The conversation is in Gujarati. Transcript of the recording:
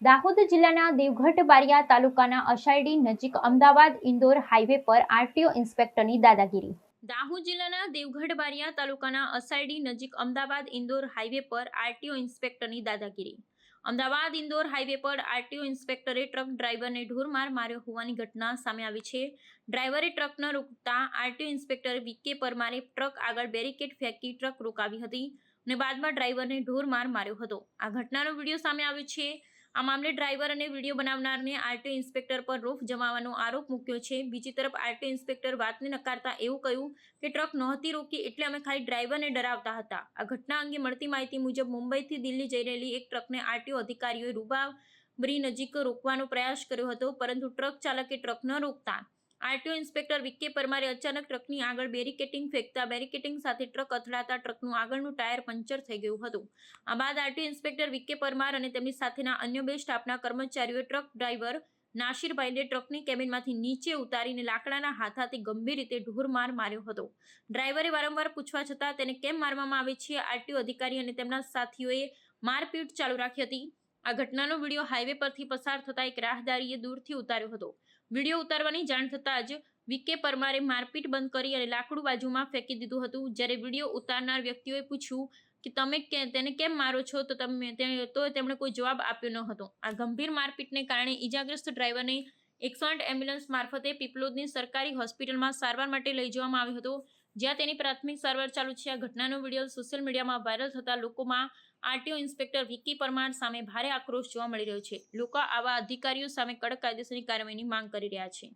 દાહોદ જિલ્લાના દેવગઢ બારિયા તાલુકાના અષાઢી નજીક અમદાવાદ ઇન્દોર હાઈવે પર આરટીઓ ઇન્સ્પેક્ટરની દાદાગીરી. દાહોદ જિલ્લાના દેવગઢ બારિયા તાલુકાના અષાઢી નજીક અમદાવાદ ઇન્દોર હાઈવે પર આરટીઓ ઇન્સ્પેક્ટરની દાદાગીરી. અમદાવાદ ઇન્દોર હાઈવે પર આરટીઓ ઇન્સ્પેક્ટરે ટ્રક ડ્રાઈવરને ઢોરમાર માર્યો હોવાની ઘટના સામે આવી છે. ડ્રાઈવરે ટ્રક ન રોકતા આરટીઓ ઇન્સ્પેક્ટર વીકે પરમારે ટ્રક આગળ બેરિકેડ ફેંકી ટ્રક રોકાવી હતી અને બાદમાં ડ્રાઈવરને ઢોરમાર માર્યો હતો. આ ઘટનાનો વિડીયો સામે આવ્યો છે. આ મામલે ડ્રાઈવર અને વિડીયો બનાવનારને આરટીઓ ઇન્સ્પેક્ટર પર રોફ જમાવવાનો આરોપ મૂક્યો છે. બીજી તરફ આરટીઓ ઇન્સ્પેક્ટર વાતને નકારતા એવું કહ્યું કે ટ્રક નહોતી રોકી એટલે અમે ખાલી ડ્રાઈવરને ડરાવતા હતા. આ ઘટના અંગે મળતી માહિતી મુજબ મુંબઈથી દિલ્હી જઈ રહેલી એક ટ્રકને આરટીઓ અધિકારીઓએ રૂબાબરી નજીક રોકવાનો પ્રયાસ કર્યો હતો, પરંતુ ટ્રક ચાલકે ટ્રક ન રોકતા આરટીઓ ઇન્સ્પેક્ટર વીકે પરમારે અચાનક ટ્રકની આગળ બેરિકેટિંગ ફેંકતા બેરિકેટિંગ સાથે ટ્રક અથડાતા ટ્રકનું આગળનું ટાયર પંચર થઈ ગયું હતું. આ બાદ આરટીઓ ઇન્સ્પેક્ટર વીકે પરમાર અને તેમની સાથેના અન્ય 2 સ્ટાફના કર્મચારીઓએ ટ્રક ડ્રાઈવર નાસિરભાઈને ટ્રકની કેબિનમાંથી નીચે ઉતારીને લાકડાના હાથાથી ગંભીર રીતે ઢોરમાર માર્યો હતો. ડ્રાઈવરે વારંવાર પૂછવા છતાં તેને કેમ મારવામાં આવે છે, આરટીઓ અધિકારી અને તેમના સાથીઓએ મારપીટ ચાલુ રાખી હતી. આ ઘટનાનો વિડીયો હાઈવે પરથી પસાર થતા એક રાહદારીએ દૂરથી ઉતાર્યો હતો. વિડીયો ઉતારવાની જાણ થતાં જ વીકે પરમારે મારપીટ બંધ કરી અને લાકડું બાજુમાં ફેંકી દીધું હતું. જ્યારે વિડીયો ઉતારનાર વ્યક્તિઓએ પૂછ્યું કે તમે તેને કેમ મારો છો, તો તેમણે કોઈ જવાબ આપ્યો ન હતો. આ ગંભીર મારપીટને કારણે ઈજાગ્રસ્ત ડ્રાઈવરને 108 એમ્બ્યુલન્સ મારફતે પીપલોદની સરકારી હોસ્પિટલમાં સારવાર માટે લઈ જવામાં આવ્યો હતો, જ્યાં તેની પ્રાથમિક સારવાર ચાલુ છે. આ ઘટનાનો વિડીયો સોશિયલ મીડિયામાં વાયરલ થતા લોકોમાં આરટીઓ ઇન્સ્પેક્ટર વીકે પરમાર સામે ભારે આક્રોશ જોવા મળી રહ્યો છે. લોકો આવા અધિકારીઓ સામે કડક કાયદેસરની કાર્યવાહીની માંગ કરી રહ્યા છે.